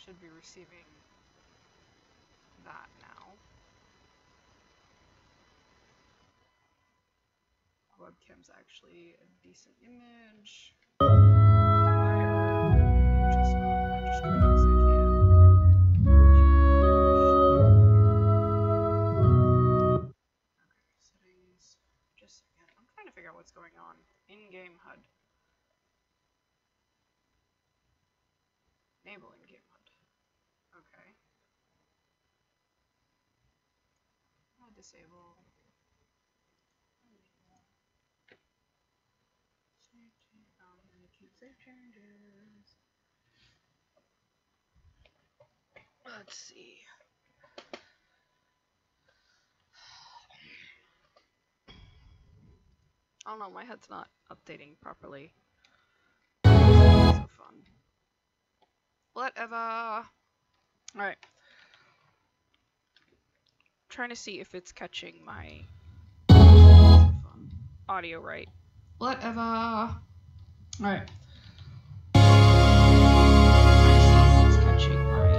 should be receiving that now. Webcam's actually a decent image. Why are you just not registering as I can? Okay, settings. Just a second. I'm trying to figure out what's going on. In-game HUD. Enable in-game HUD. Okay. Disable. Save changes. Let's see. Oh no, my head's not updating properly. So fun. Whatever. Alright. Trying to see if it's catching my audio right. Whatever. Alright. It's catching my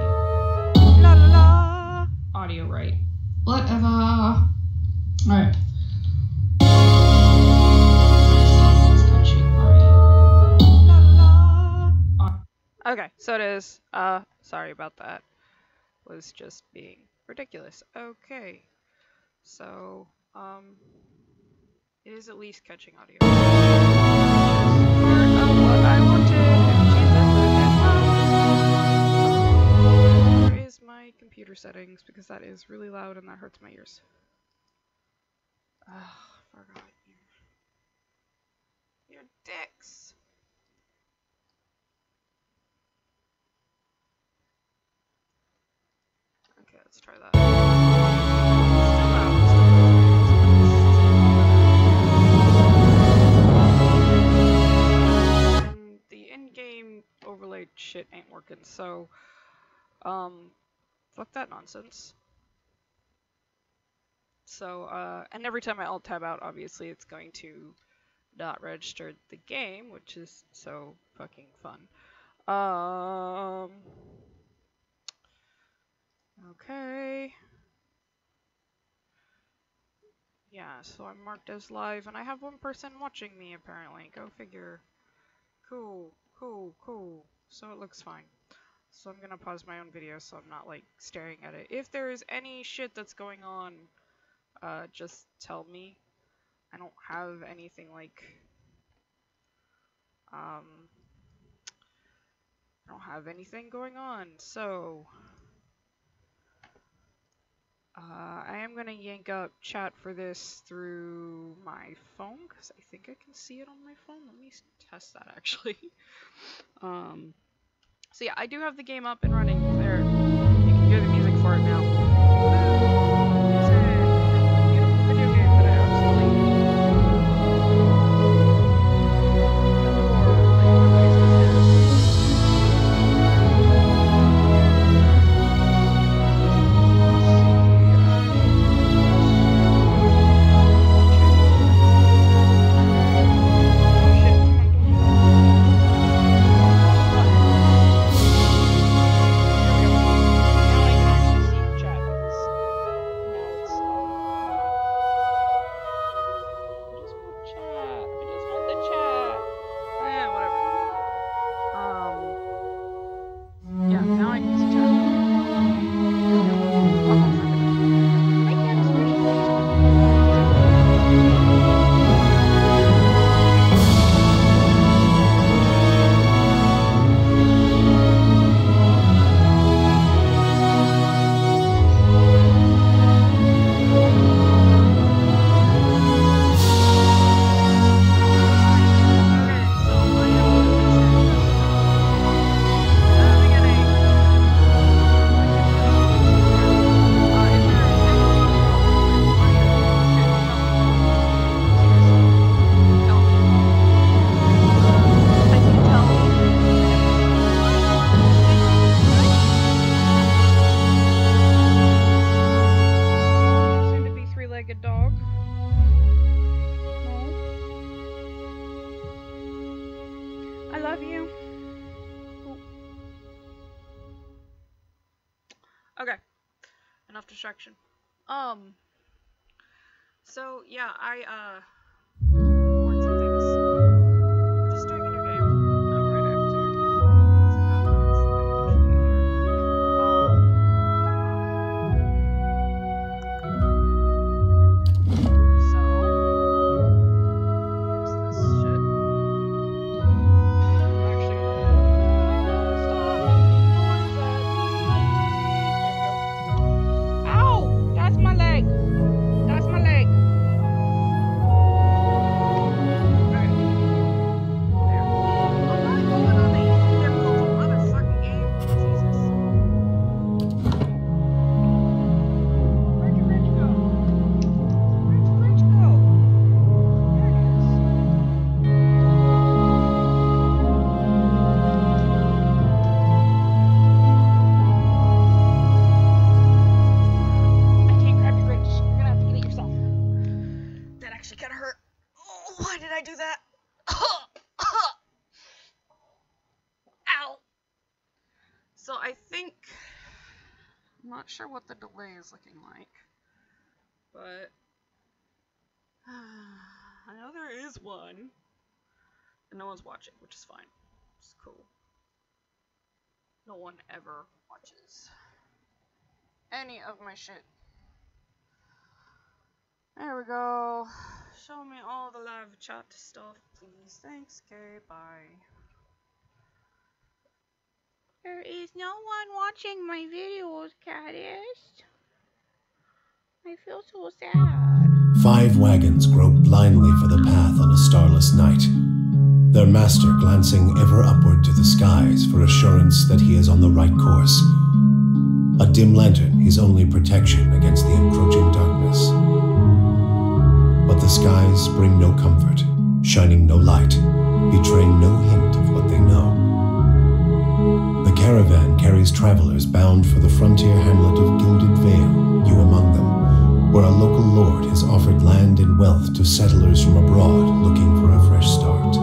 la la la audio right. Whatever. Alright. Okay, so it is. Sorry about that. Was just being ridiculous. Okay. So, it is at least catching audio. Part of what I wanted. Where is my computer settings? Because that is really loud and that hurts my ears. Forgot you. Your dicks. Okay, let's try that. The in-game overlay shit ain't working, so fuck that nonsense. So, and every time I alt-tab out, obviously it's going to not register the game, which is so fucking fun. Okay. Yeah, so I'm marked as live, and I have one person watching me, apparently. Go figure. Cool, cool, cool. So it looks fine. So I'm gonna pause my own video so I'm not, like, staring at it. If there is any shit that's going on, just tell me. I don't have anything, like, I don't have anything going on, so I am gonna yank up chat for this through my phone, because I think I can see it on my phone. Let me test that, actually. So yeah, I do have the game up and running there. You can hear the music for it now. It's a beautiful video game that I absolutely distraction. So yeah, I worked some things. We're just doing a new game. Oh, right, I have to. So here's this shit. I'm actually gonna stop making noise at me. There we go. Ow! That's my leg. That's my leg. Okay. There. I'm not going on the easy difficulty, motherfucking game. Jesus. Where'd your wrench go? Where'd your wrench go? There it is. I can't grab your wrench. You're gonna have to get it yourself. That actually kinda hurt. Oh, why did I do that? Ow! So I think, I'm not sure what the delay is looking like, but I know there is one, and no one's watching, which is fine. It's cool. No one ever watches any of my shit. There we go. Show me all the live chat stuff, please. Thanks, okay, bye. There is no one watching my videos, Caddis. I feel so sad. 5 wagons grope blindly for the path on a starless night, their master glancing ever upward to the skies for assurance that he is on the right course. A dim lantern his only protection against the encroaching darkness. But the skies bring no comfort, shining no light, betraying no hint of what they know. The caravan carries travelers bound for the frontier hamlet of Gilded Vale, you among them, where a local lord has offered land and wealth to settlers from abroad looking for a fresh start.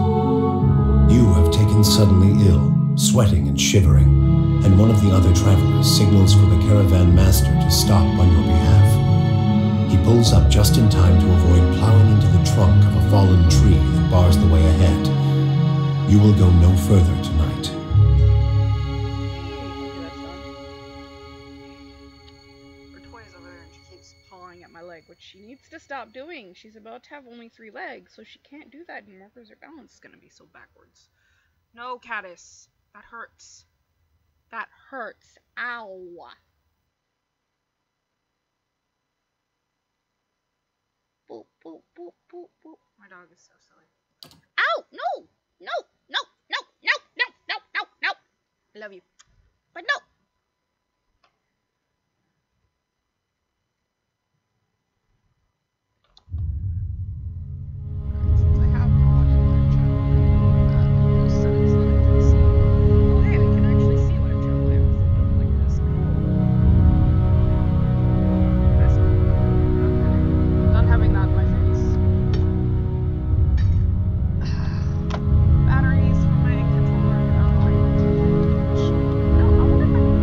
You have taken suddenly ill, sweating and shivering, and one of the other travelers signals for the caravan master to stop on your behalf. He pulls up just in time to avoid plowing into the trunk of a fallen tree that bars the way ahead. You will go no further tonight. Okay, that's done. Her toy's over there and she keeps pawing at my leg, which she needs to stop doing. She's about to have only 3 legs, so she can't do that anymore because her balance is going to be so backwards. No, Caddis. That hurts. That hurts. Ow. Boop, boop, boop, boop, boop. My dog is so silly. Ow! No! No! No! No! No! No! No! No! No! I love you. But no! Since I have no one in their channel, those settings that I can see. Oh, hey, I can actually see what channel I have like this. Cool. That's cool. Okay. Done having that in my face. Batteries for my controller. No, I wonder if I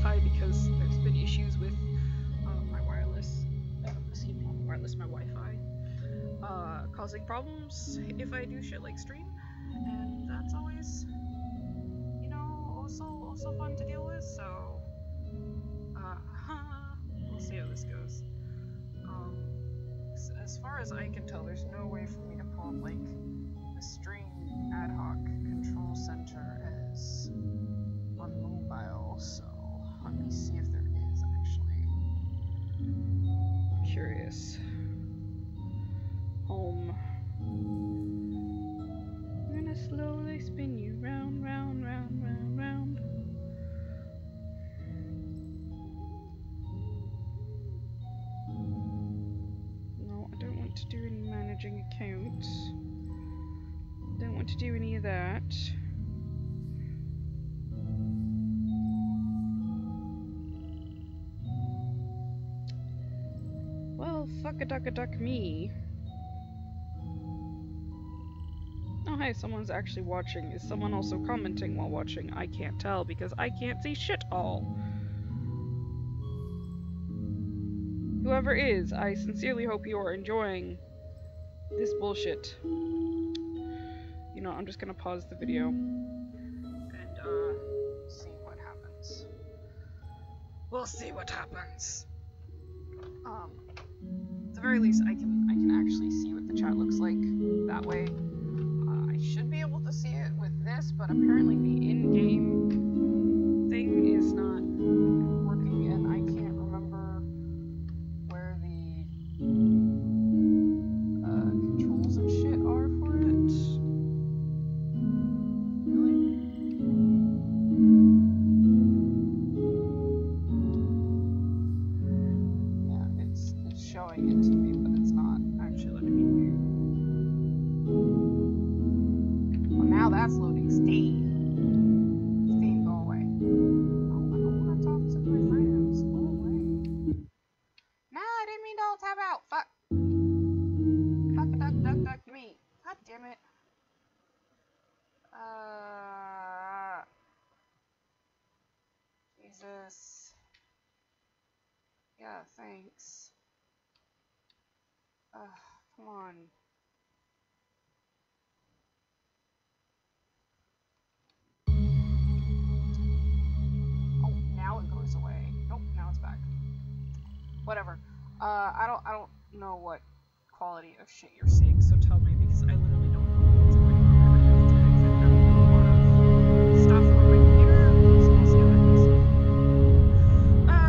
Wi-Fi because there's been issues with my wireless, my Wi-Fi, causing problems if I do shit like stream, and that's always, you know, also fun to deal with. So, we'll see how this goes. As far as I can tell, there's no way for me to pull up like the stream ad hoc control center as on mobile. So let me see if there is actually. I'm curious. Home. I'm gonna slowly spin you round, round, round, round, round. No, I don't want to do any managing accounts. Don't want to do any of that. Well, fuck-a-duck-a-duck me. Oh, hey, someone's actually watching. Is someone also commenting while watching? I can't tell because I can't see shit all. Whoever is, I sincerely hope you are enjoying this bullshit. You know, I'm just gonna pause the video and see what happens. We'll see what happens. At the very least, I can actually see what the chat looks like that way. I should be able to see it with this, but apparently the in-game thing is not working, and I can't remember where the controls and shit are for it. Really? Yeah, it's showing it to me, but it's not actually letting me do. Well, now that's loading Steam. Steam, go away. Oh, I don't want to talk to my friends. Go away. Nah, I didn't mean to all tab out. Fuck. Duck, me. God damn it. Jesus. Yeah, thanks. Come on. Oh, now it goes away. Nope, now it's back. Whatever. I don't know what quality of shit you're seeing, so tell me because I literally don't know what's going on. I have to exit out a lot of stuff on my computer, so we'll see how that goes.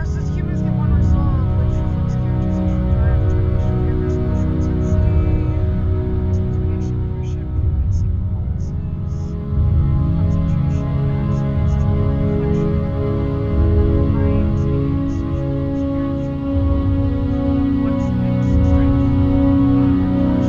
Says humans get one resolve, which reflects characterization drive, determination of air resolution intensity, intimidation, leadership, convincing performances, concentration, access to reflection, mind, speed, social, spiritual, what's next, strength, force,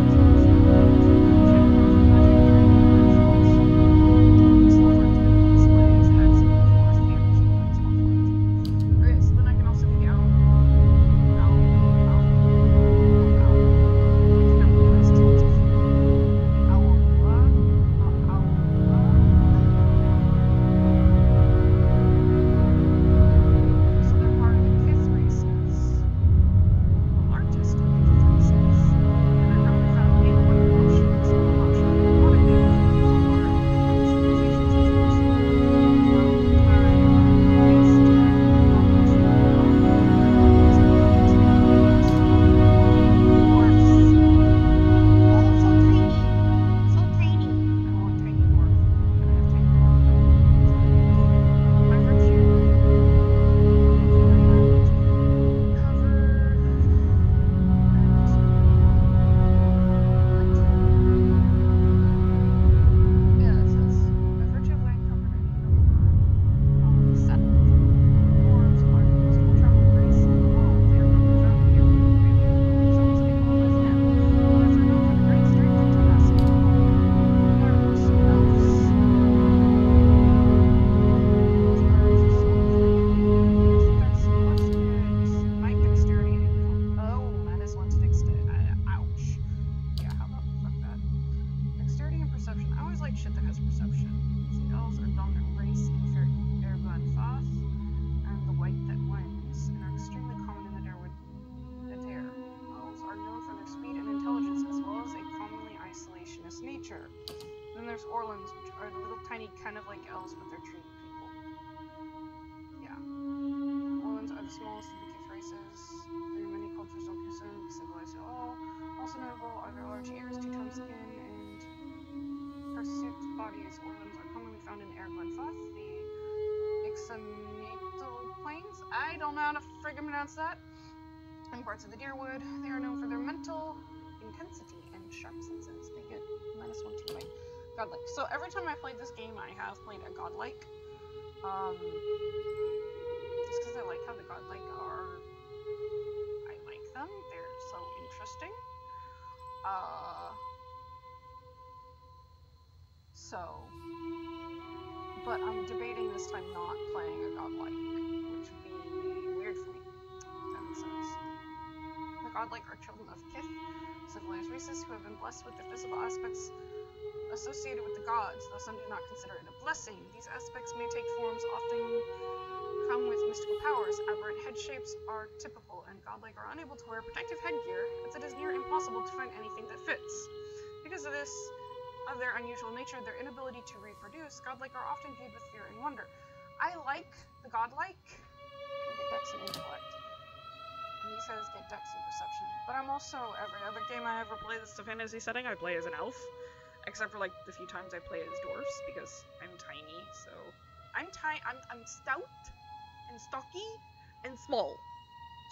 Orlans, which are the little tiny kind of like elves, but they're tree people. Yeah. Orlans are the smallest of the Kith races. Their many cultures don't consider them civilized at all. Also notable are their large ears, two-toned skin, and hirsute bodies. Orlans are commonly found in Erglen Foth, the Ixamital Plains. I don't know how to friggin' pronounce that. In parts of the Deerwood, they are known for their mental intensity and sharp senses. They get -1 to my godlike. So every time I played this game, I have played a godlike. Just because I like how the godlike are. I like them. They're so interesting. But I'm debating this time not playing a godlike, which would be weird for me. If that makes sense. The godlike are children of Kith, civilized races who have been blessed with the physical aspects associated with the gods, though some do not consider it a blessing. These aspects may take forms, often come with mystical powers. Aberrant head shapes are typical, and godlike are unable to wear protective headgear, as it is near impossible to find anything that fits. Because of this, of their unusual nature, their inability to reproduce, godlike are often viewed with fear and wonder. I like the godlike. Can get dex and intellect. And he says get dex and perception. But I'm also, every other game I ever play that's a fantasy setting, I play as an elf. Except for like the few times I play as dwarfs, because I'm tiny, so I'm stout and stocky and small.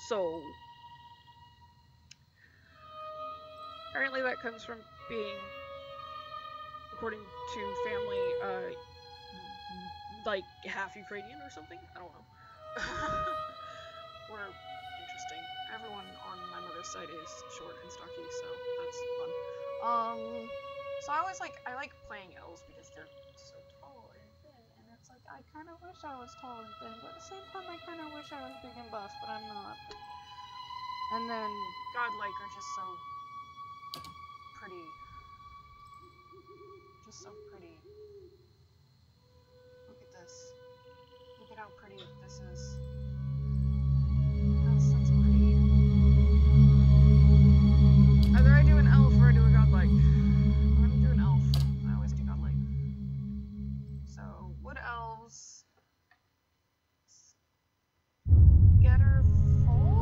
So apparently that comes from being, according to family, like half Ukrainian or something. I don't know. We're interesting. Everyone on my mother's side is short and stocky, so that's fun. So I like playing elves because they're so tall and thin, and it's like I kind of wish I was tall and thin, but at the same time I kind of wish I was big and buff, but I'm not. And then godlike are just so pretty. Just so pretty. Look at this. Look at how pretty this is. That's pretty. Either I do an elf or I do a godlike. I'm gonna do an elf. I always do godlike. So, wood elves. Getter full?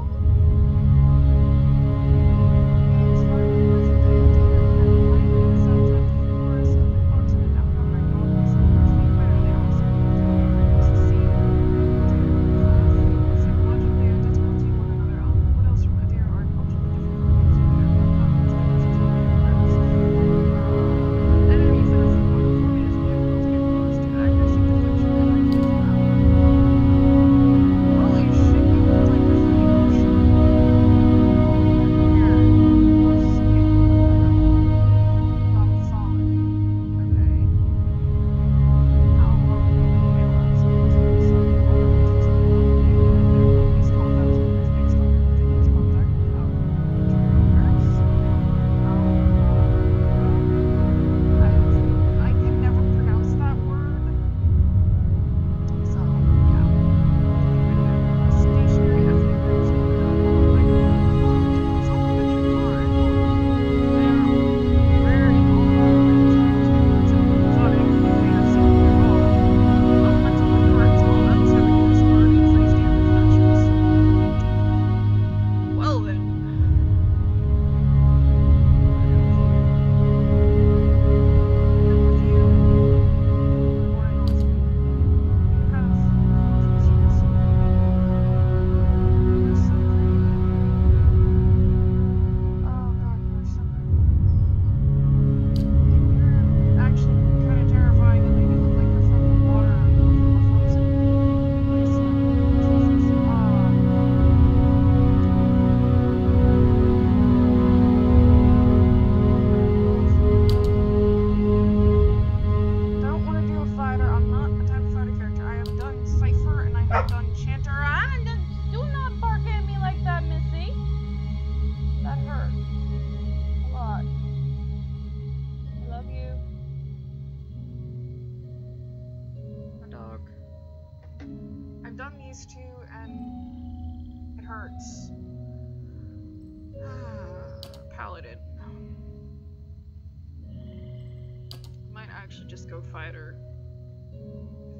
actually just go fighter.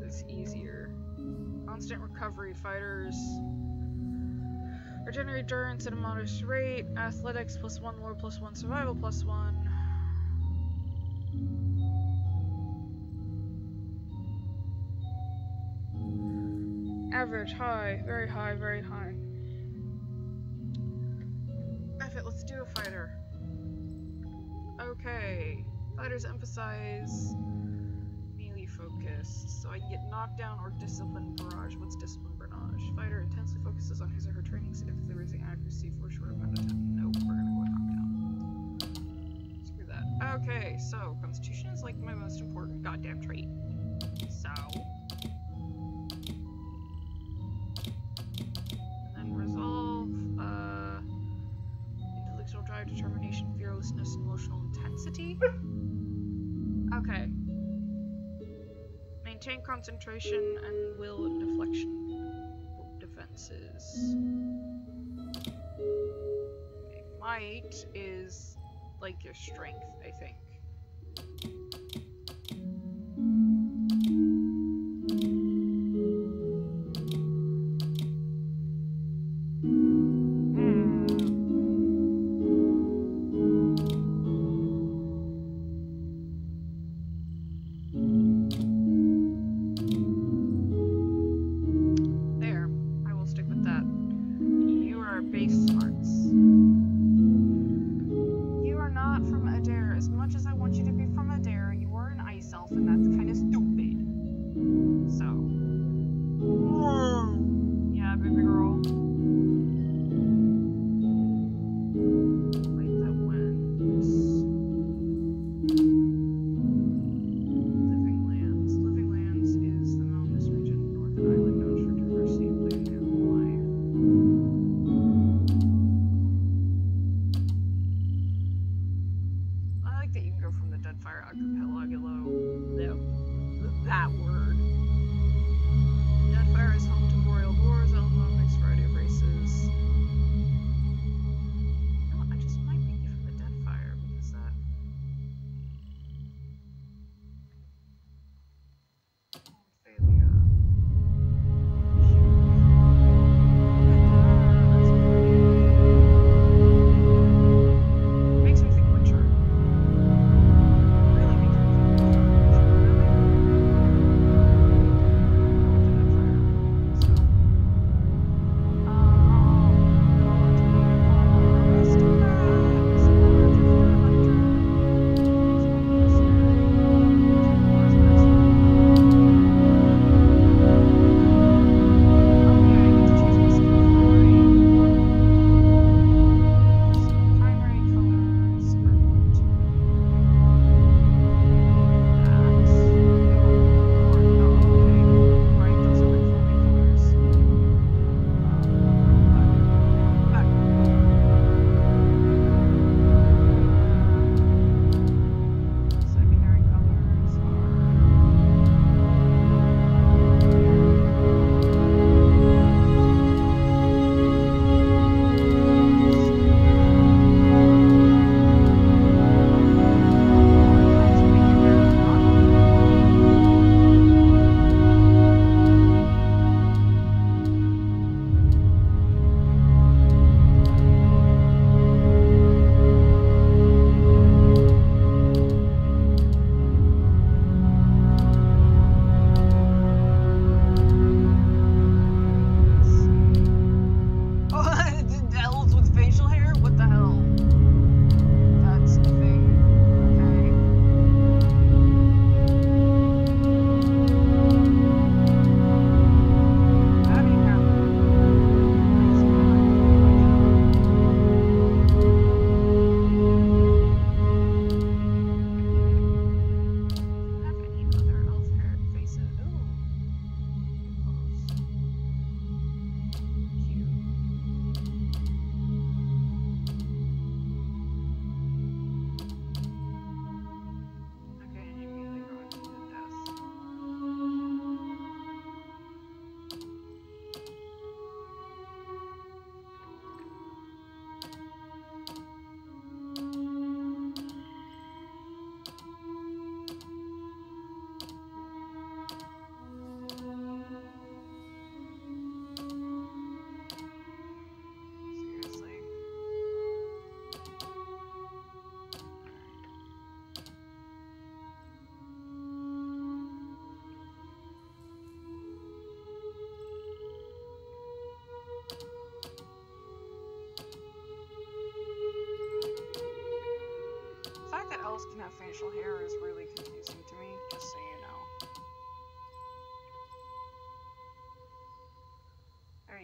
It's easier. Constant recovery. Fighters regenerate endurance at a modest rate. Athletics +1, lore +1, survival +1. Average, high, very high, very high. F it, let's do a fighter. Okay. Fighters emphasize melee focus, so I can get knockdown or discipline barrage. What's discipline barrage? Fighter intensely focuses on his or her training, significantly raising accuracy for a short amount of time. Nope, we're gonna go with knockdown. Screw that. Okay, so Constitution is like my most important goddamn trait. So. And then Resolve, intellectual drive, determination, fearlessness, and emotional intensity. Okay. Maintain concentration and will and deflection defenses. Okay. Might is like your strength, I think.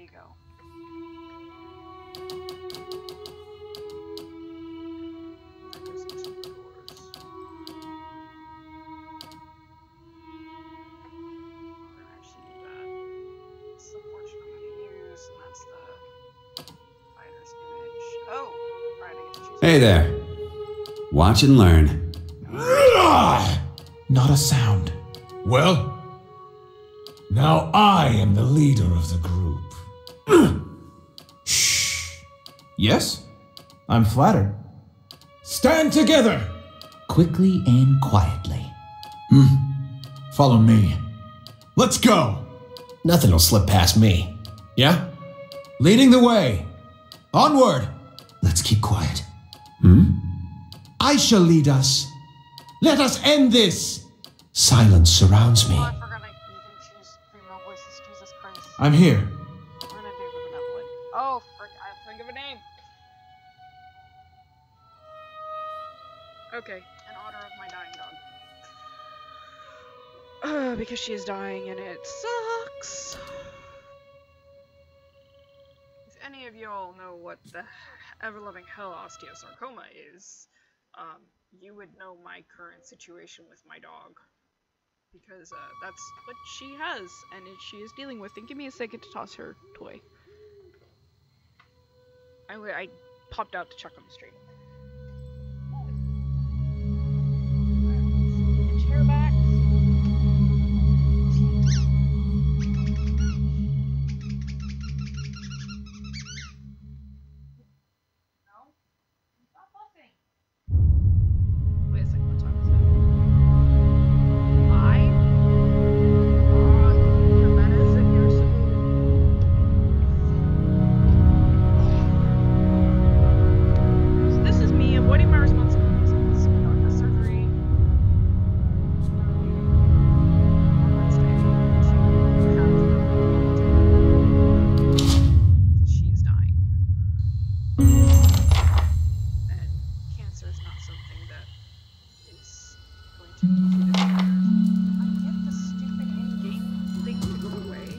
you go. That goes into the doors. We're gonna actually do that. It's the portrait I'm gonna use, and that's the fighter's image. Oh! Right, I get to choose. Hey there. Watch and learn. Not a sound. Well, now I am the leader of the group. Shh. Yes? I'm flattered. Stand together! Quickly and quietly. Follow me. Let's go! Nothing will slip past me. Yeah? Leading the way. Onward! Let's keep quiet. I shall lead us. Let us end this! Silence surrounds me. Oh, I forgot you can choose female voices. Jesus Christ. I'm here. We're gonna do the benevolent. Oh, frick, I have to think of a name. Okay, in honor of my dying dog. Because she is dying and it sucks. If any of y'all know what the ever-loving hell osteosarcoma is, you would know my current situation with my dog. Because that's what she has, and she is dealing with. And give me a second to toss her toy. I popped out to check on the street. Chair back. No? Stop fussing. Wait a second, what time is it? 5? Your medicine, your so this is me avoiding my responsibilities in this dog has surgery. On Wednesday because she is dying. And cancer is not something that is going to be easy to cure. I get the stupid in-game thing to go away.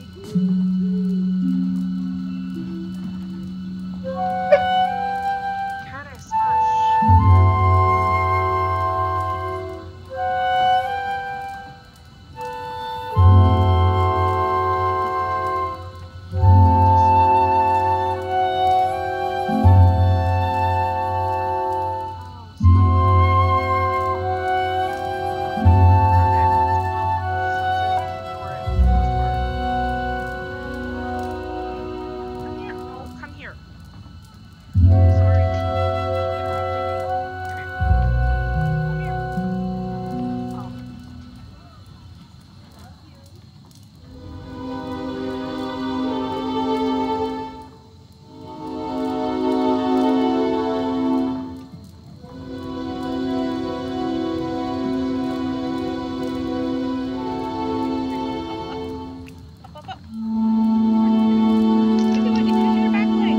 Caddis, hush. Come here. Sorry. Interrupting me. Come here. Oh. Up, up. You can do it. You can do your back leg.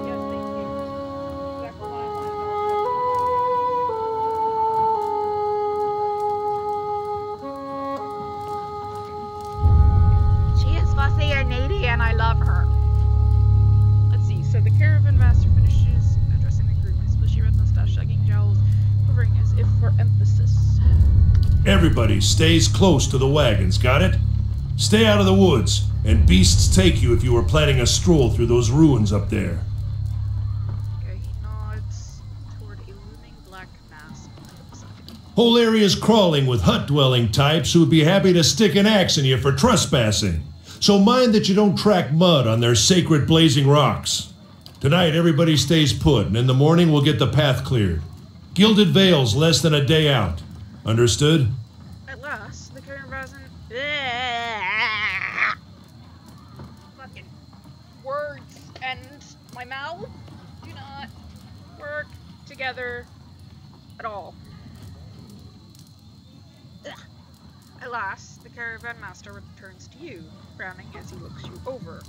Yes, thank you. Exactly what I wanted. She is fussy and needy, and I love her. Let's see. So the caravan master finishes addressing the group. His bushy red mustache, shagging jowls, quivering as if for emphasis. Everybody stays close to the wagons, got it? Stay out of the woods, and beasts take you if you were planning a stroll through those ruins up there. Okay, he nods toward a looming black mass on the hillside. Whole area's crawling with hut-dwelling types who would be happy to stick an axe in you for trespassing. so mind that you don't track mud on their sacred blazing rocks. Tonight, everybody stays put, and in the morning we'll get the path cleared. Gilded Vale's less than a day out. Understood? At last, the caravan... Fucking words and my mouth do not work together at all. Ugh. At last, the caravan master returns to you, frowning as he looks you over.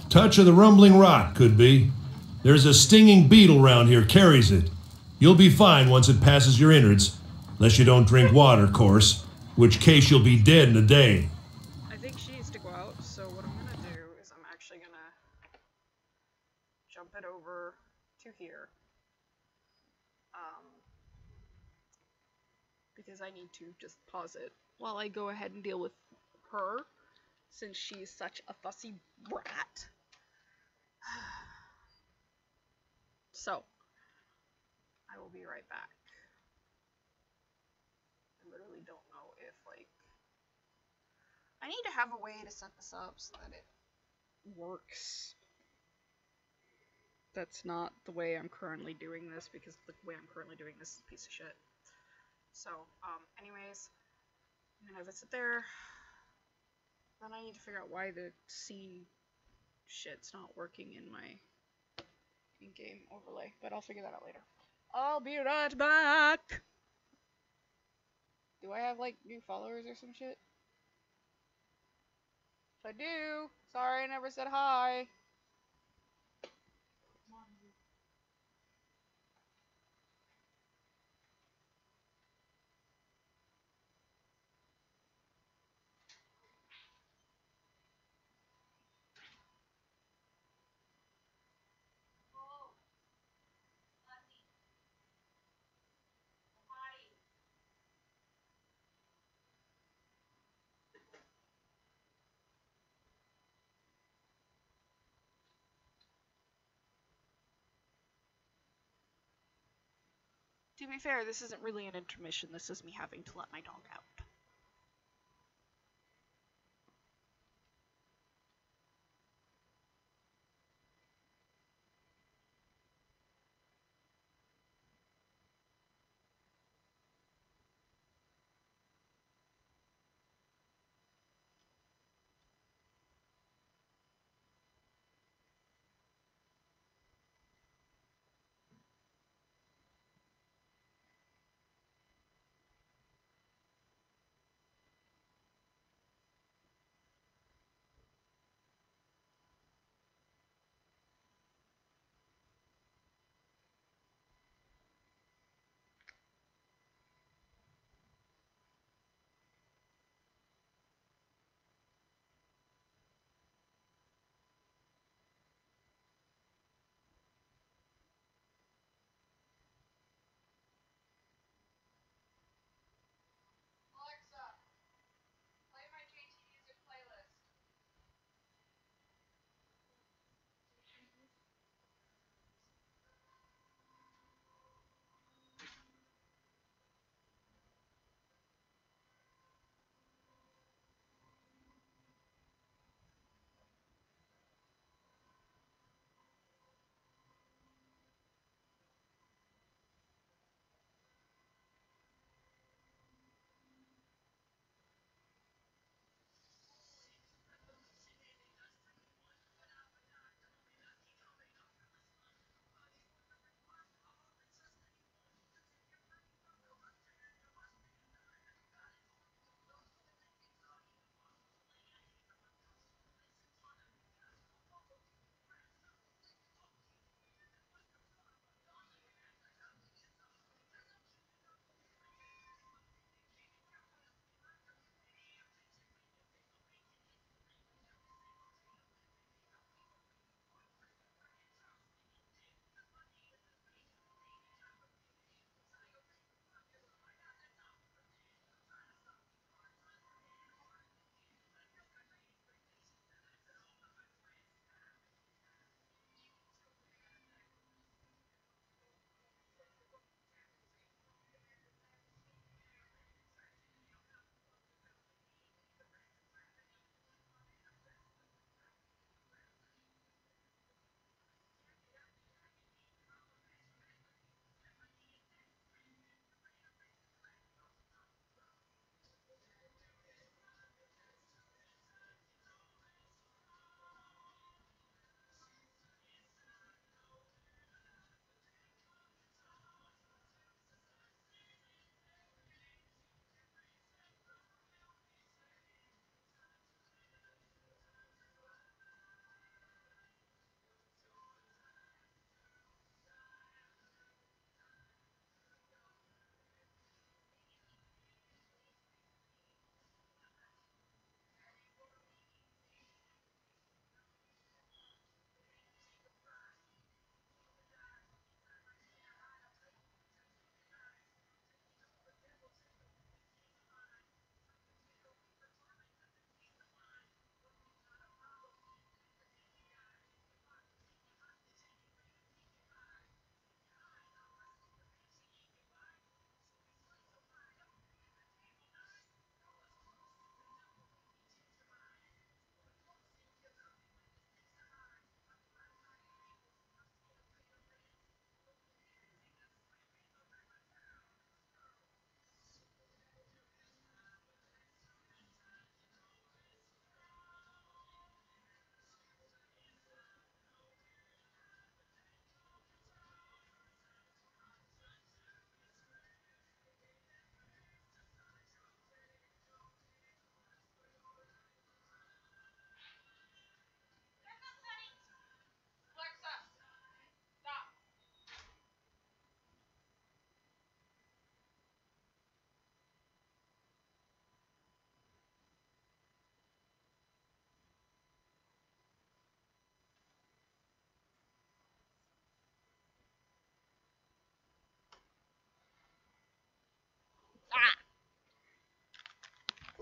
Touch of the rumbling rot, could be. There's a stinging beetle round here, carries it. You'll be fine once it passes your innards. Unless you don't drink water, course. Which case you'll be dead in a day. I think she needs to go out, so what I'm gonna do is I'm actually gonna jump it over to here. Because I need to just pause it while I go ahead and deal with her, since she's such a fussy brat. So, I will be right back. I literally don't know if, like... I need to have a way to set this up so that it works. That's not the way I'm currently doing this, because the way I'm currently doing this is a piece of shit. So, anyways, I'm gonna have it sit there. Then I need to figure out why the scene shit's not working in my in-game overlay, but I'll figure that out later. I'll be right back! Do I have, like, new followers or some shit? If I do, sorry I never said hi. To be fair, this isn't really an intermission, this is me having to let my dog out.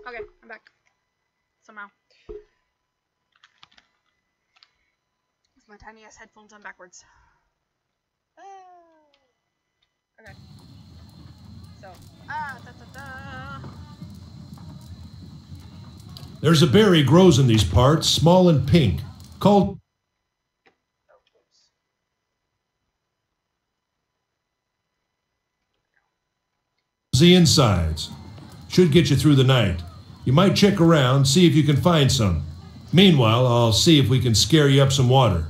Okay, I'm back. Somehow. With my tiny ass headphones on backwards. Okay. So, There's a berry grows in these parts, small and pink, called the insides. Should get you through the night. You might check around, see if you can find some. Meanwhile, I'll see if we can scare you up some water.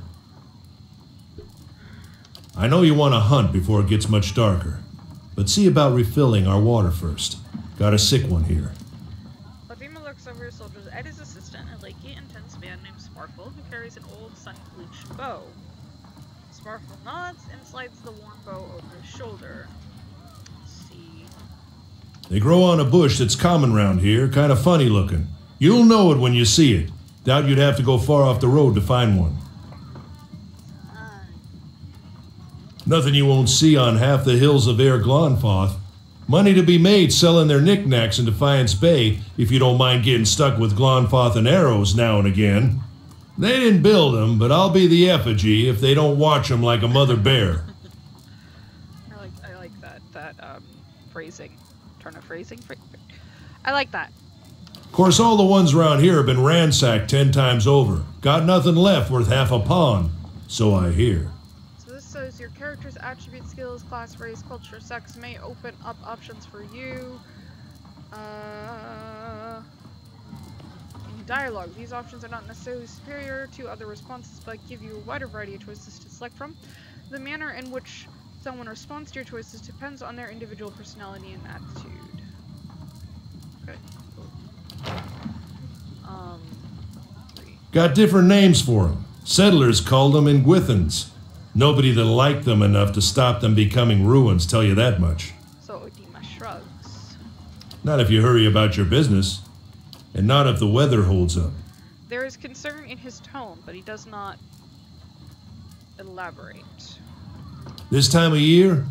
I know you want to hunt before it gets much darker, but see about refilling our water first. Got a sick one here. Fatima looks over his soldiers at his assistant, a lanky, intense man named Smartful, who carries an old, sun-bleached bow. Smartful nods and slides the worn bow over his shoulder. Let's see. They grow on a bush that's common round here, kind of funny looking. You'll know it when you see it. Doubt you'd have to go far off the road to find one. Nothing you won't see on half the hills of Air Glonfoth. Money to be made selling their knickknacks in Defiance Bay, if you don't mind getting stuck with Glonfoth and arrows now and again. They didn't build them, but I'll be the effigy if they don't watch them like a mother bear. I like that phrasing. Turn of phrasing. I like that. Of course, all the ones around here have been ransacked 10 times over. Got nothing left worth half a pawn, so I hear. Says your character's attribute, skills, class, race, culture, sex may open up options for you. In dialogue, these options are not necessarily superior to other responses, but give you a wider variety of choices to select from. The manner in which someone responds to your choices depends on their individual personality and attitude. Okay. Cool. Got different names for them. Settlers called them Ingwithans. Nobody that liked them enough to stop them becoming ruins, tell you that much. So Odima shrugs. Not if you hurry about your business. And not if the weather holds up. There is concern in his tone, but he does not elaborate. This time of year,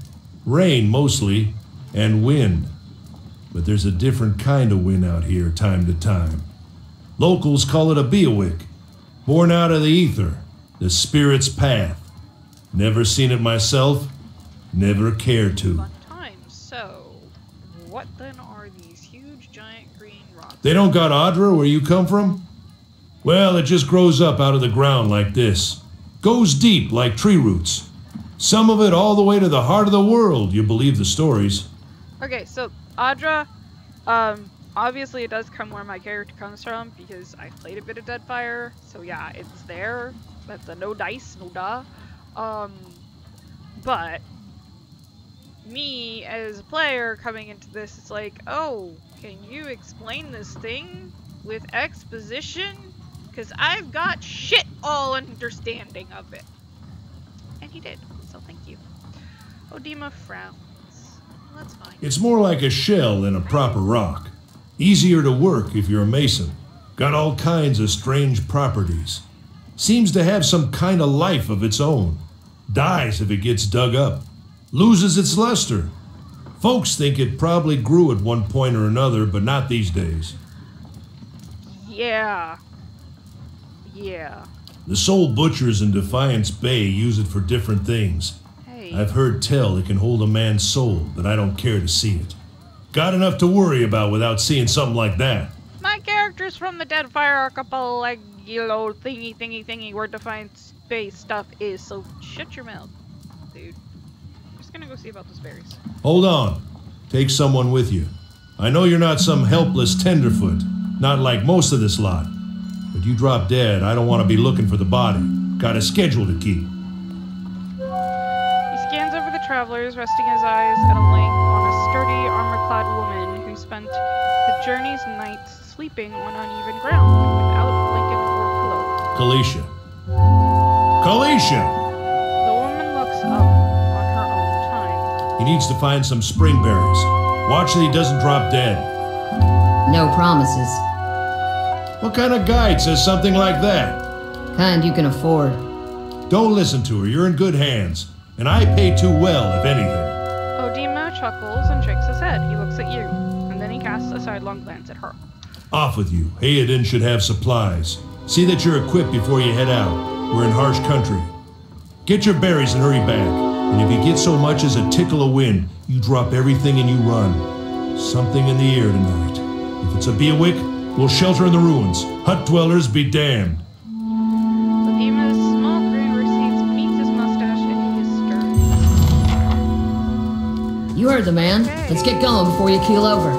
rain mostly, and wind. But there's a different kind of wind out here time to time. Locals call it a beawick, born out of the ether, the spirit's path. Never seen it myself, never cared to. Fun times. So, what then are these huge, giant green rocks? They don't got Audra where you come from? Well, it just grows up out of the ground like this. Goes deep like tree roots. Some of it all the way to the heart of the world, you believe the stories. Okay, so Audra, obviously it does come where my character comes from because I played a bit of Deadfire. So yeah, it's there. That's a no dice, no da. But me as a player coming into this, it's like, oh, can you explain this thing with exposition? Because I've got shit all understanding of it. And he did, so thank you. Odima frowns. Well, that's fine. It's more like a shell than a proper rock. Easier to work if you're a mason. Got all kinds of strange properties. Seems to have some kind of life of its own. Dies if it gets dug up. Loses its luster. Folks think it probably grew at one point or another, but not these days. Yeah. The soul butchers in Defiance Bay use it for different things. Hey. I've heard tell it can hold a man's soul, but I don't care to see it. Got enough to worry about without seeing something like that. My character's from the Deadfire Archipelago thingy where Defiance Bay stuff is, so shut your mouth, dude. I'm just gonna go see about those berries. Hold on. Take someone with you. I know you're not some helpless tenderfoot, not like most of this lot. But you drop dead, I don't want to be looking for the body. Got a schedule to keep. He scans over the travelers, resting his eyes at a length on a sturdy, armor-clad woman who spent the journey's nights sleeping on uneven ground, without blanket or pillow. Kalisha. Kalisha! The woman looks up on her own time. He needs to find some spring berries. Watch that he doesn't drop dead. No promises. What kind of guide says something like that? Kind you can afford. Don't listen to her, you're in good hands. And I pay too well, if anything. Odima chuckles and shakes his head. He looks at you, and then he casts a sidelong glance at her. Off with you. Hayden should have supplies. See that you're equipped before you head out. We're in harsh country. Get your berries and hurry back. And if you get so much as a tickle of wind, you drop everything and you run. Something in the air tonight. If it's a Beawick, we'll shelter in the ruins. Hut dwellers be damned. Ladima's small grin recedes beneath his mustache and he is stern. You heard the man. Okay. Let's get going before you keel over.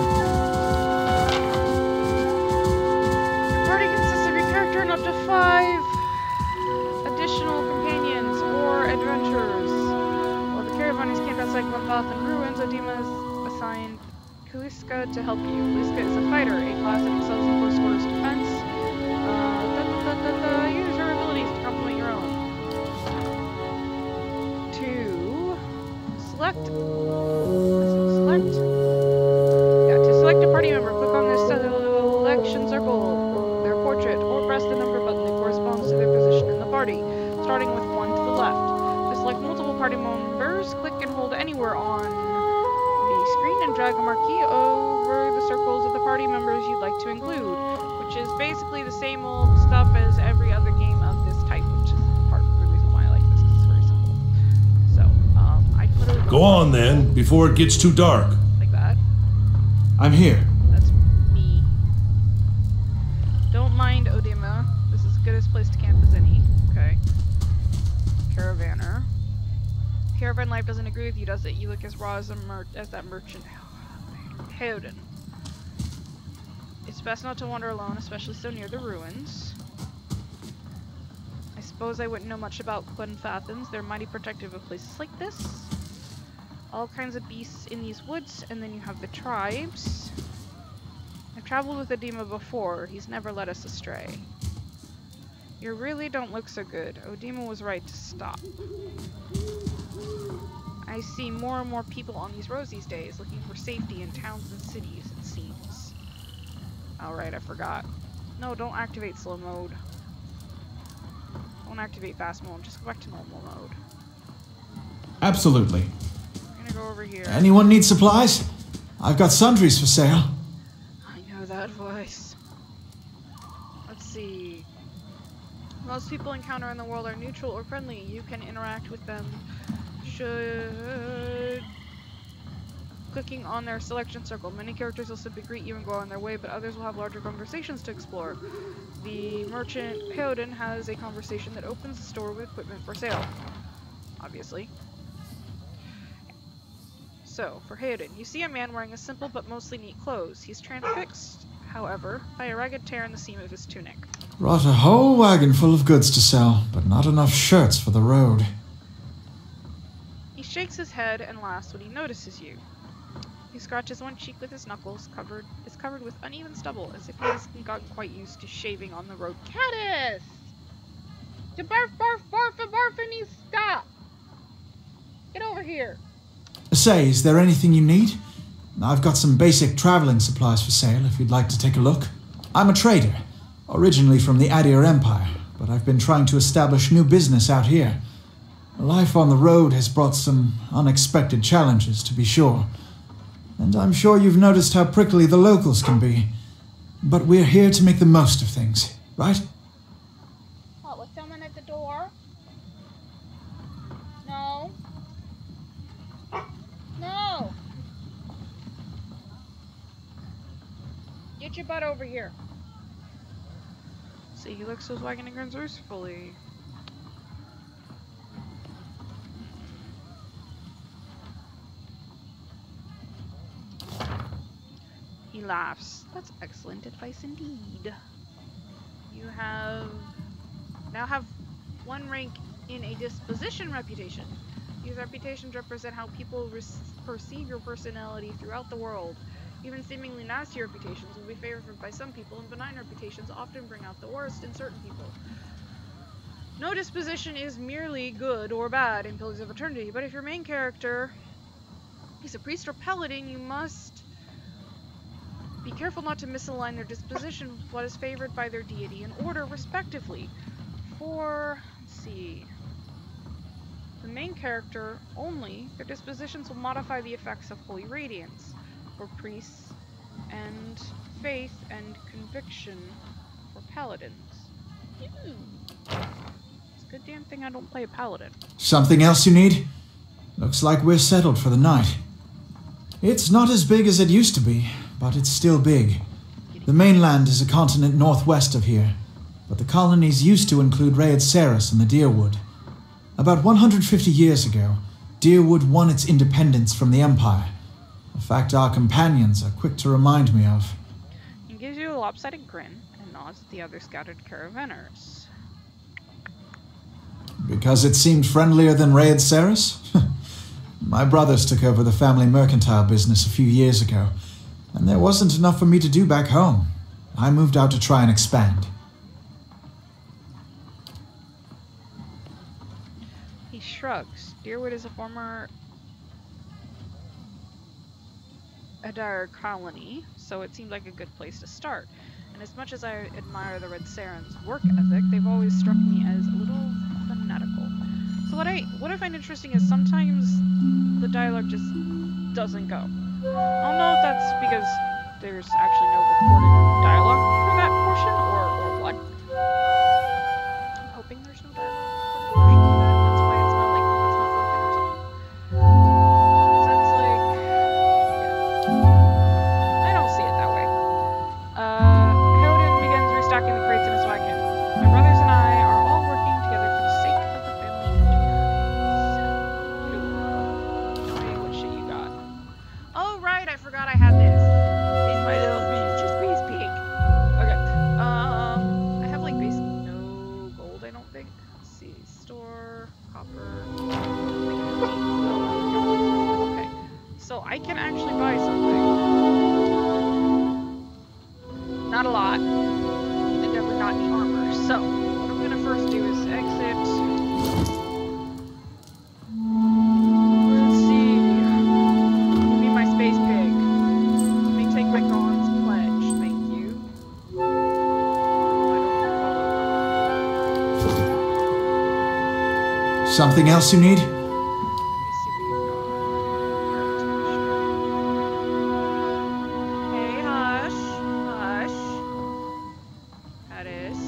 Your party consists of your character and up to 5 additional companions or adventurers. While the caravan is camped outside Glenbath and ruins, Odima has assigned Kuliska to help you. Kuliska is a fighter, a class that excels in close quarters defense. Use her abilities to complement your own. To select. To select a party member, click on this selection circle, their portrait, or press the number button that corresponds to their position in the party, starting with 1 to the left. To select multiple party members, click and hold anywhere on the screen and drag a marquee over the circles of the party members you'd like to include, which is basically the same old stuff as every other game of this type, which is part of the reason why I like this, because it's very simple. So, I can literally Go on then, before it gets too dark. like that. I'm here. That's me. Don't mind Odima. This is as good a place to camp as any. Okay. Caravaner. Caravan life doesn't agree with you, does it? You look as raw as that merchant. Hayden. It's best not to wander alone, especially so near the ruins. I suppose I wouldn't know much about Clunfathans. They're mighty protective of places like this. All kinds of beasts in these woods, and then you have the tribes. I've traveled with Odima before. He's never led us astray. You really don't look so good. Odima was right to stop. I see more and more people on these roads these days, looking for safety in towns and cities, it seems. Alright, I forgot. No, don't activate slow mode. Don't activate fast mode, just go back to normal mode. Absolutely. I'm gonna go over here. Anyone need supplies? I've got sundries for sale. I know that voice. Let's see. Most people encounter in the world are neutral or friendly. You can interact with them. Should clicking on their selection circle. Many characters will simply greet you and go on their way, but others will have larger conversations to explore. The merchant Hayden has a conversation that opens the store with equipment for sale. Obviously. So, for Hayden, you see a man wearing a simple but mostly neat clothes. He's transfixed, however, by a ragged tear in the seam of his tunic. Brought a whole wagon full of goods to sell, but not enough shirts for the road. He shakes his head and laughs when he notices you. He scratches one cheek with his knuckles, is covered with uneven stubble, as if he hasn't gotten quite used to shaving on the road. Caddis! To barf, barf, barf, and barf, and he stop! Get over here! Say, is there anything you need? I've got some basic traveling supplies for sale if you'd like to take a look. I'm a trader, originally from the Adir Empire, but I've been trying to establish new business out here. Life on the road has brought some unexpected challenges, to be sure. And I'm sure you've noticed how prickly the locals can be. But we're here to make the most of things, right? What, was someone at the door? No. No! Get your butt over here. See, he looks those wagon and grins mercifully. He laughs. That's excellent advice indeed. You now have 1 rank in a disposition reputation. These reputations represent how people perceive your personality throughout the world. Even seemingly nasty reputations will be favored by some people, and benign reputations often bring out the worst in certain people. No disposition is merely good or bad in Pillars of Eternity, but if your main character is a priest or paladin, you must be careful not to misalign their disposition with what is favored by their deity and order, respectively. For, let's see, the main character only, their dispositions will modify the effects of holy radiance. For priests, and faith and conviction for paladins. It's a good damn thing I don't play a paladin. Something else you need? Looks like we're settled for the night. It's not as big as it used to be, but it's still big. The mainland is a continent northwest of here, but the colonies used to include Raed Saris and the Deerwood. About 150 years ago, Deerwood won its independence from the Empire, a fact our companions are quick to remind me of. He gives you a lopsided grin and nods at the other scattered caravanners. Because it seemed friendlier than Raed Saris? My brothers took over the family mercantile business a few years ago, and there wasn't enough for me to do back home. I moved out to try and expand. He shrugs. Deerwood is a former Adar colony, so it seemed like a good place to start. And as much as I admire the Red Sarens' work ethic, they've always struck me as a little fanatical. So what I find interesting is sometimes the dialogue just doesn't go. I don't know if that's because there's actually no recorded dialogue for that portion or what. I'm hoping there's no dialogue recorded portion for that. That's why it's not working or something. Because that's like, yeah. I don't see it that way. Hilden begins restocking the crates in his wagon. My brothers and I are all working together for the sake of the family enterprise. Tell me what shit you got. Oh right, I forgot I had this. It's my little miniature space pig. Okay. I have like basically no gold, I don't think. Let's see. Store, copper. Okay. So I can actually buy something. Not a lot. And definitely not any armor. So what I'm gonna first do is exit. Let's see. Give me my space pig. Let me take my bronze pledge. Thank you. I don't follow. Something else you need? Let me see what you've got. Hey, hush. Hush. That is.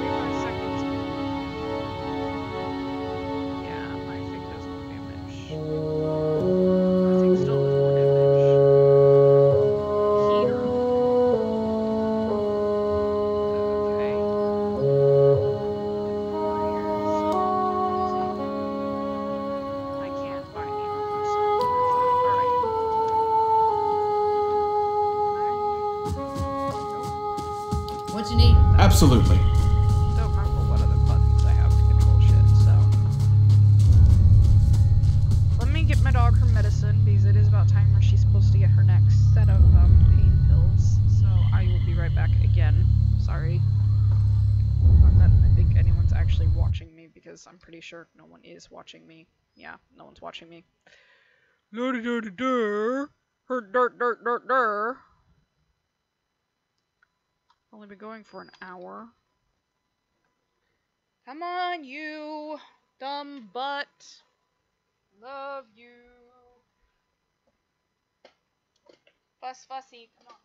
3 seconds. Yeah, my thing does more damage. My thing still does more damage. Here. Okay. I can't buy any armor, so alright. What you need? Absolutely. Don't remember what other buttons I have to control shit, so. Let me get my dog her medicine, because it is about time where she's supposed to get her next set of pain pills. So I will be right back again. Sorry. Not that I think anyone's actually watching me, because I'm pretty sure no one is watching me. Yeah, no one's watching me. Her dirt. Only been going for an hour. Come on, you dumb butt. Love you. Fussy, come on.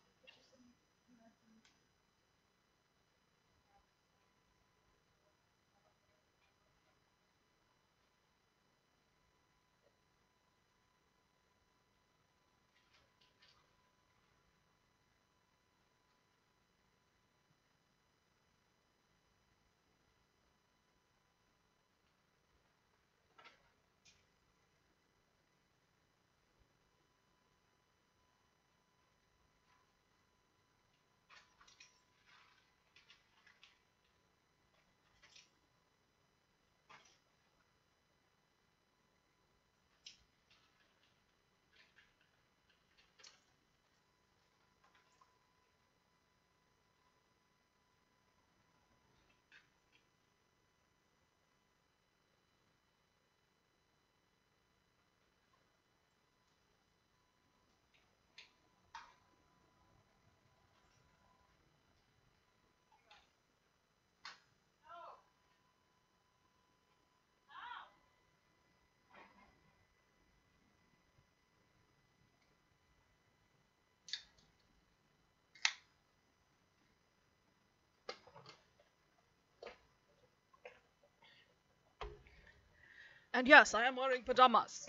And yes, I am wearing pajamas.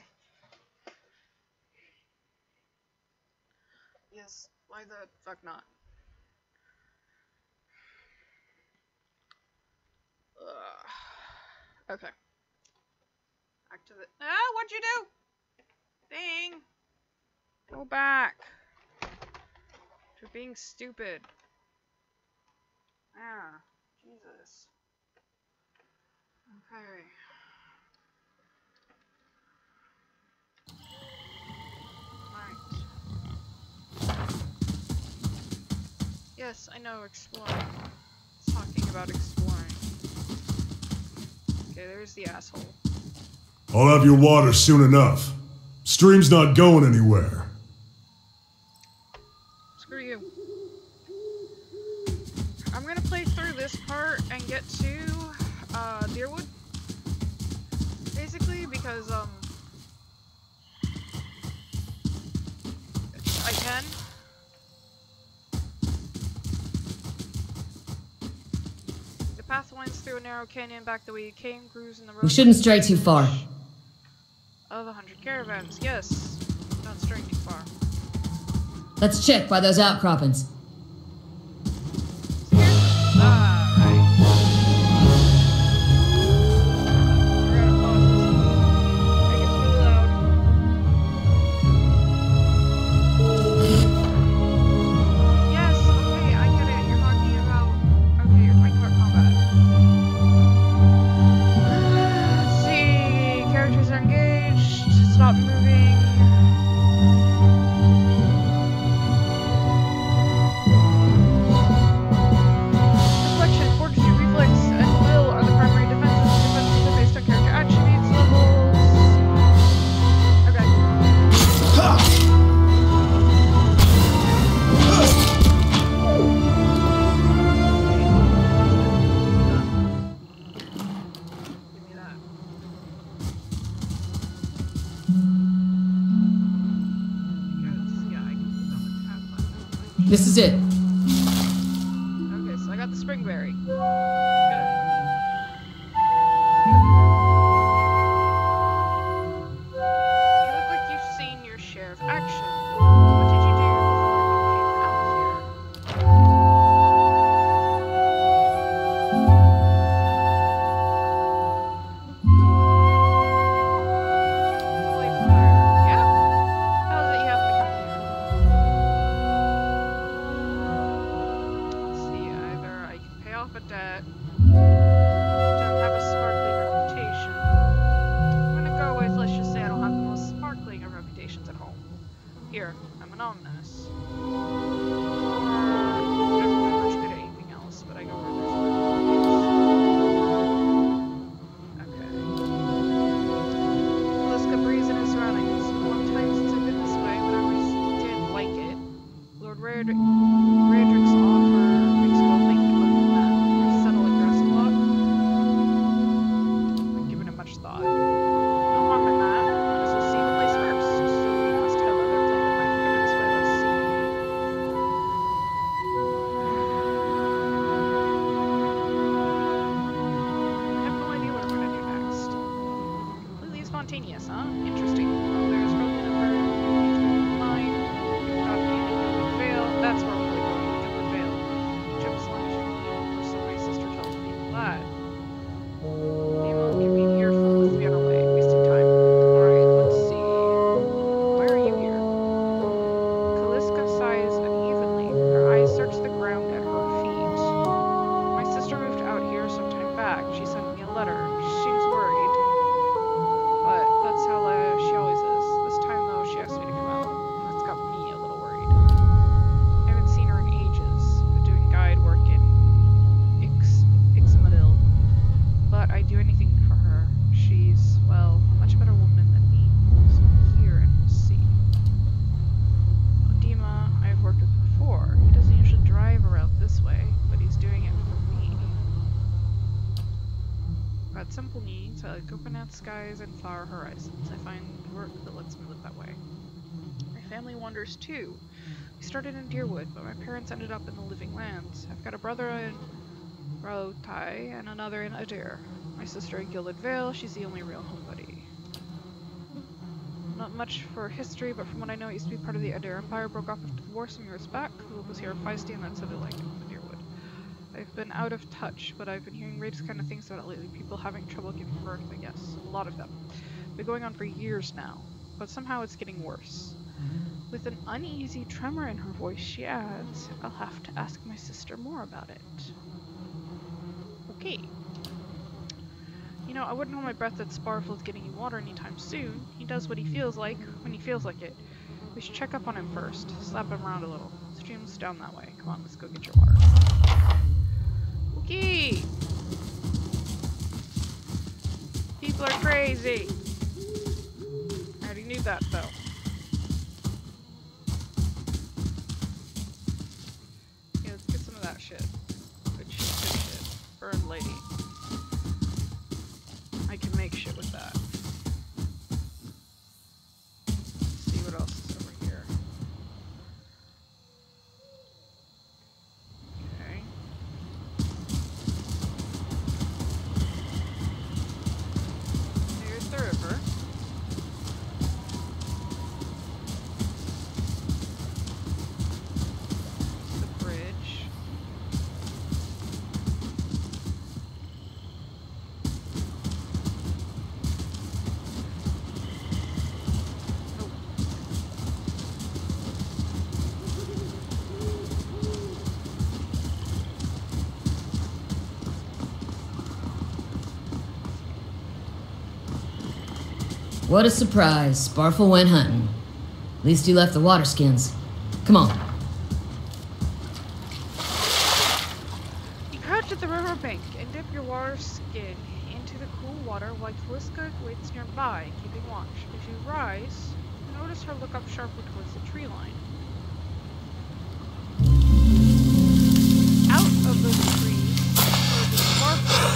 Yes, why the fuck not? Okay. Back to the. Ah, what'd you do? Thing! Go back. You're being stupid. Ah, Jesus. Okay. Right. Yes, I know, exploring. It's talking about exploring. Okay, there's the asshole. I'll have your water soon enough. Stream's not going anywhere. Screw you. I'm gonna play through this part and get to, Deerwood. Basically, because, I can. The path winds through a narrow canyon back the way you came, grooves in the road. We shouldn't stray too far. Of 100 caravans, yes. Not straying too far. Let's check by those outcroppings. Ah, right. We're gonna pause this. It gets really loud. Yes, okay, I get it. You're talking about. Okay, you're talking about combat. Let's see. Characters are engaged. Stop moving. Reflection, fortitude, reflex, and will are the primary defenses. Defenses are based on character attributes, levels. Okay. Give me that. Because, yeah, I can put down the tab button. This is it. Okay, so I got the springberry. Good. You look like you've seen your share of action. What did you do before you came out here? Holy fire. Yeah? How is it you happen to come here? Let's see, either I can pay off a debt, don't have a sparkling reputation. I'm gonna go with, let's just say I don't have the most sparkling of reputations at home. Here, I'm anonymous. Or, never been much good at anything else, but I go where there's more. Okay. Liska breeze in his surroundings. A long time since I've been this way, but I always did like it. Lord Radrick's offer makes well think about that. Settle a grass plot. Haven't given it much thought. No harm in that. Guess we'll see the place first. So we must have other plan in mind for coming this way. Let's see. I have no idea what I'm gonna do next. Completely spontaneous, huh? Interesting. Well, there's probably another line. Not being in Gilwood Vale. That's where we're really going. Gilwood Vale. Jump as long as you need, or so my sister tells me. Glad. They won't give me an earful with me on our way. Wasting time. Alright, let's see. Why are you here? Kaliska sighs unevenly. Her eyes search the ground at her feet. My sister moved out here some time back. She sent me a letter. She seems worried. But that's how she always is. This time, though, she asked me to come out. And that's got me a little worried. I haven't seen her in ages. Been doing guide work in Ixamadil. But I'd do anything for her. She's, well, a much better woman than me. So here and we'll see. Odima, I've worked with before. He doesn't usually drive around this way, but he's doing it for me. Got simple needs. I like coconut skies and flower horizons. I find work that lets me live that way. My family wanders too. We started in Deerwood, but my parents ended up in the living lands. I've got a brother in Rautai and another in Adair. My sister in Gilwood Vale, she's the only real homebody. Not much for history, but from what I know, it used to be part of the Adair Empire. Broke off after the war some years back. Who was here feisty, and that's how they like the Deerwood. I've been out of touch, but I've been hearing raids kind of things about it lately. People having trouble giving birth, I guess. A lot of them. Been going on for years now, but somehow it's getting worse. With an uneasy tremor in her voice, she adds, I'll have to ask my sister more about it. Okay. You know, I wouldn't hold my breath that Sparfle's getting you water anytime soon. He does what he feels like, when he feels like it. We should check up on him first. Slap him around a little. Stream's down that way. Come on, let's go get your water. Okay. People are crazy. I already knew that, though. Yeah, let's get some of that shit. Good shit, good shit. Burn lady. I can make shit with that. Let's see what else is over here. Okay. There's the river. The bridge. Oh. What a surprise. Sparfle went hunting. At least he left the water skins. Come on. You crouch at the riverbank and dip your water skin into the cool water while Caliska waits nearby, keeping watch. As you rise, you notice her look up sharply towards the tree line. Out of the trees emerges Sparkle.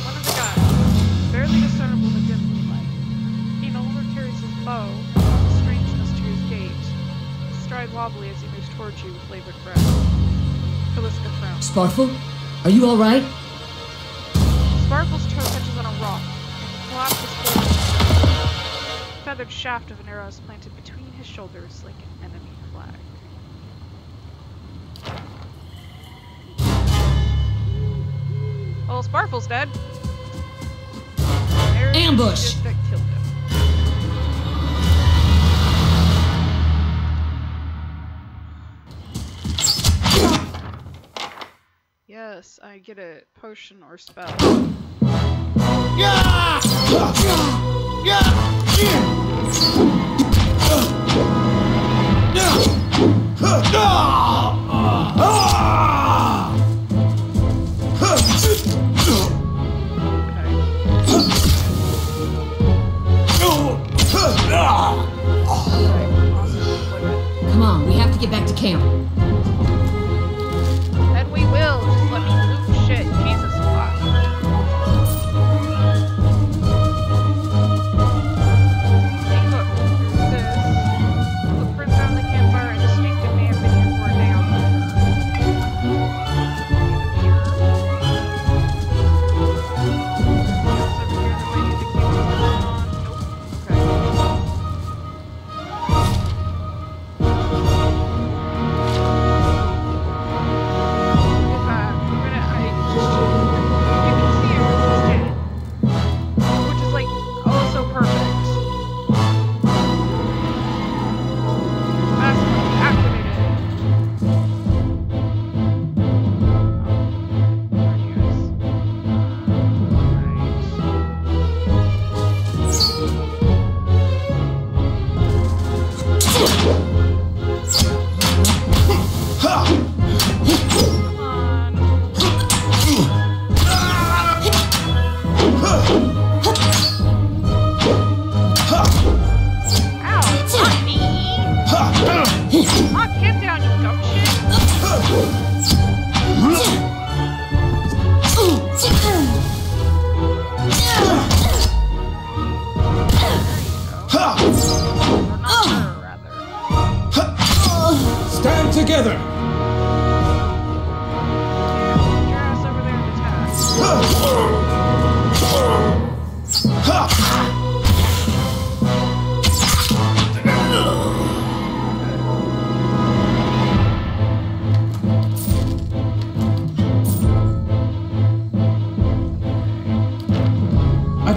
One of the guys, barely discernible in the dim moonlight. He no longer carries his bow, a strangeness to his gait. His stride wobbly as he moves towards you with labored breath. Caliska frowns. Sparfle? Are you alright? Sparkle's toe touches on a rock, and he collapses forward. The feathered shaft of an arrow is planted between his shoulders like an enemy flag. Well, Sparkle's dead. Arrow Ambush! that killed him. Yes, I get a potion or spell. Come on, we have to get back to camp. And we will. Just let me loot shit. Jesus fuck. Hey, look. Here's this. Footprints around the campfire. Indistinct and may have been here for a day or more.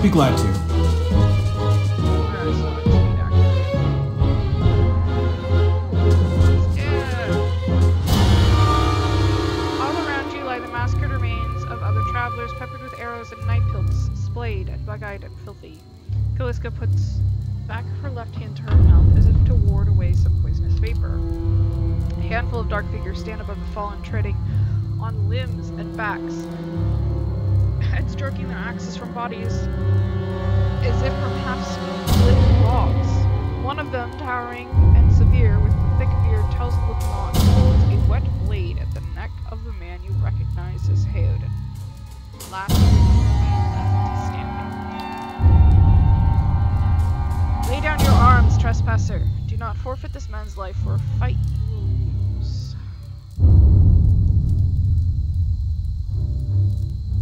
be glad to. Alright, so it's speed activated. Yeah. All around you lie the massacred remains of other travelers, peppered with arrows and knife hilts, splayed and bug-eyed and filthy. Kaliska puts back her left hand to her mouth as if to ward away some poisonous vapor. A handful of dark figures stand above the fallen, treading on limbs and backs, heads jerking their axes from bodies as if from half-split logs. One of them, towering and severe with the thick beard, tells the looking on holds a wet blade at the neck of the man you recognize as Heoden. Last left standing. Lay down your arms, trespasser. Do not forfeit this man's life for a fight you will lose.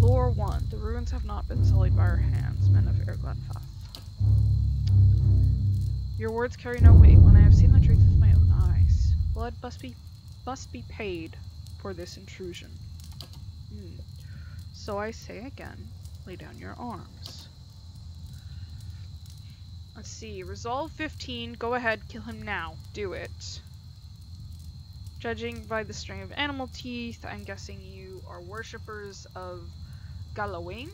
Lore 1. The ruins have not been sullied by our hands, men of Erglanfath. Your words carry no weight when I have seen the truth with my own eyes. Blood must be paid for this intrusion. So I say again, lay down your arms. Let's see, Resolve 15, go ahead, kill him now. Do it. Judging by the string of animal teeth, I'm guessing you are worshippers of Galawain?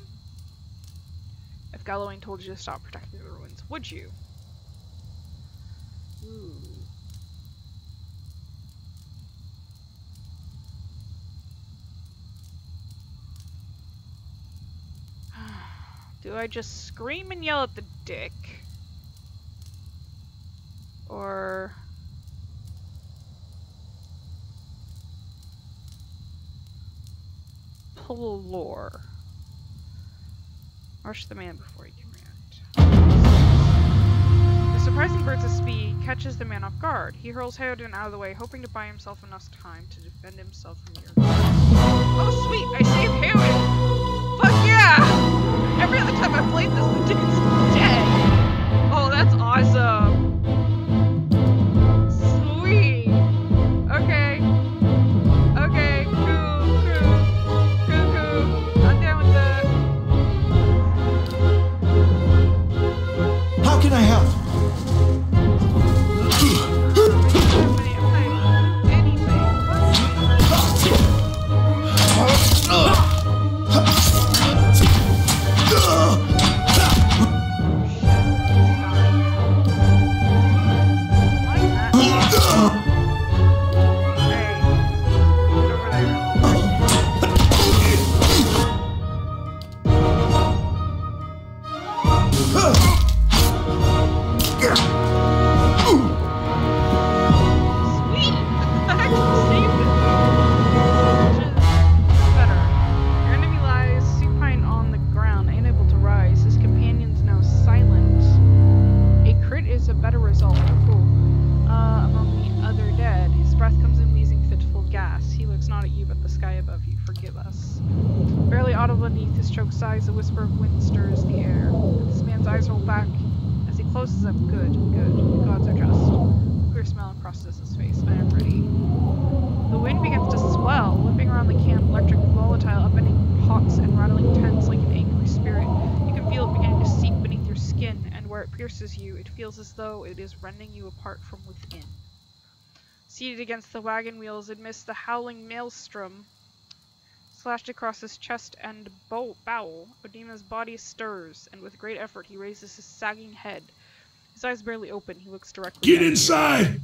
If Galawain told you to stop protecting the ruins, would you? Ooh. Do I just scream and yell at the dick? Or... pull a lore? Rush the man before he can react. The surprising burst of speed catches the man off guard. He hurls Heoden out of the way, hoping to buy himself enough time to defend himself from your guard. Oh sweet, I saved Heoden! Fuck yeah! Every other time I played this, the dude's dead! Oh, that's awesome! Sweet! Okay. Okay, cool. I'm down with that. How can I help? Sighs, a whisper of wind stirs the air. This man's eyes roll back as he closes them. Good. The gods are just. A clear smile crosses his face. I am ready. The wind begins to swell, whipping around the camp, electric, volatile, upending pots and rattling tents like an angry spirit. You can feel it beginning to seep beneath your skin, and where it pierces you, it feels as though it is rending you apart from within. Seated against the wagon wheels amidst the howling maelstrom, slashed across his chest and bowel, Odima's body stirs, and with great effort he raises his sagging head. His eyes barely open, he looks directly Get at you. inside!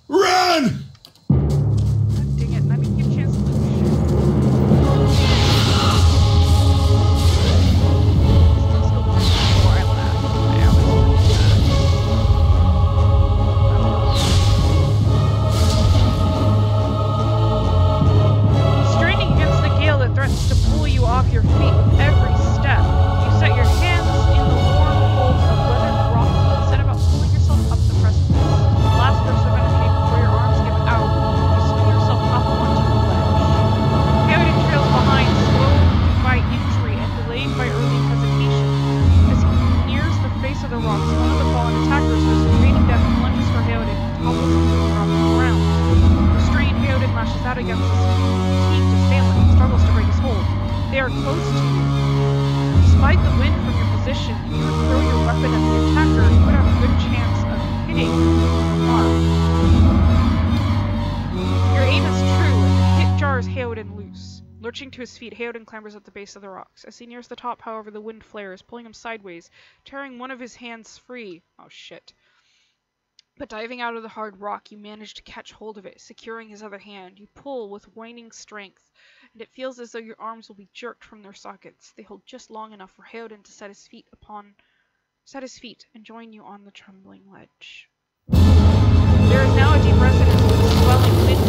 Run! God dang it, I didn't give a chance to do shit. Still scope before I left. Straining against the gale that threatens to pull you off your feet with every step, you set your hands in the warm folds of weathered rock and set about pulling yourself up the precipice. The last burst of energy before your arms give out, you swing yourself up onto the ledge. Heoden trails behind, slowed by injury and delayed by early hesitation. As he nears the face of the rocks, one of the fallen attackers who is evading death lunges for Heoden and topples him to the ground. Restrained, Heoden lashes out against his fatigued assailant and struggles to break his hold. They are close to you. Heoden loose. Lurching to his feet, Heoden clambers up the base of the rocks. As he nears the top, however, the wind flares, pulling him sideways, tearing one of his hands free. Oh shit. But diving out of the hard rock, you manage to catch hold of it, securing his other hand. You pull with waning strength, and it feels as though your arms will be jerked from their sockets. They hold just long enough for Heoden to set his feet and join you on the trembling ledge. There is now a deep resonance with the swelling wind.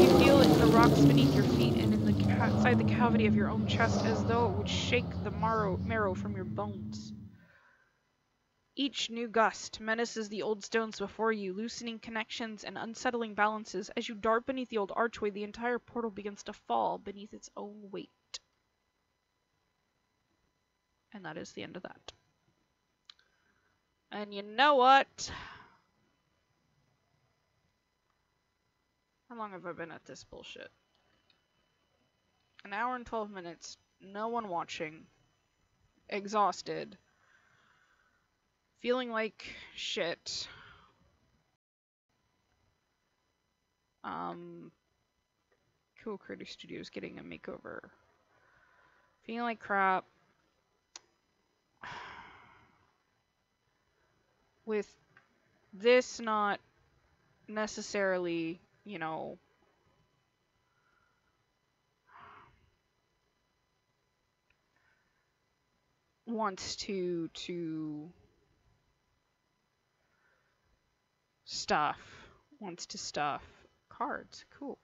You feel it in the rocks beneath your feet and inside the cavity of your own chest, as though it would shake the marrow from your bones. Each new gust menaces the old stones before you, loosening connections and unsettling balances. As you dart beneath the old archway, the entire portal begins to fall beneath its own weight. And that is the end of that. And you know what? How long have I been at this bullshit? An hour and 12 minutes. No one watching. Exhausted. Feeling like shit. Cool Critter Studios getting a makeover. Feeling like crap. With this not necessarily, you know, wants to stuff. Cards. Cool.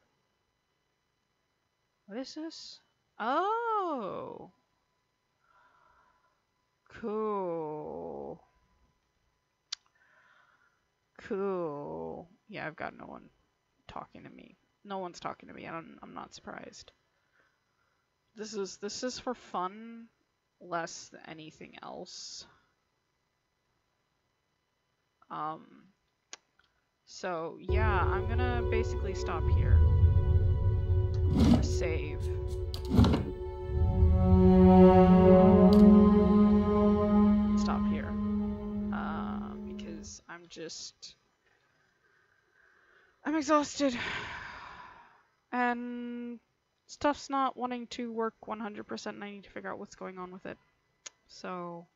What is this? Oh. Cool. Cool. Yeah, I've got no one talking to me. No one's talking to me. I'm not surprised. This is for fun, less than anything else. So yeah, I'm gonna basically stop here. I'm gonna save. Stop here. Because I'm exhausted. And stuff's not wanting to work 100% and I need to figure out what's going on with it. So,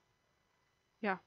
yeah.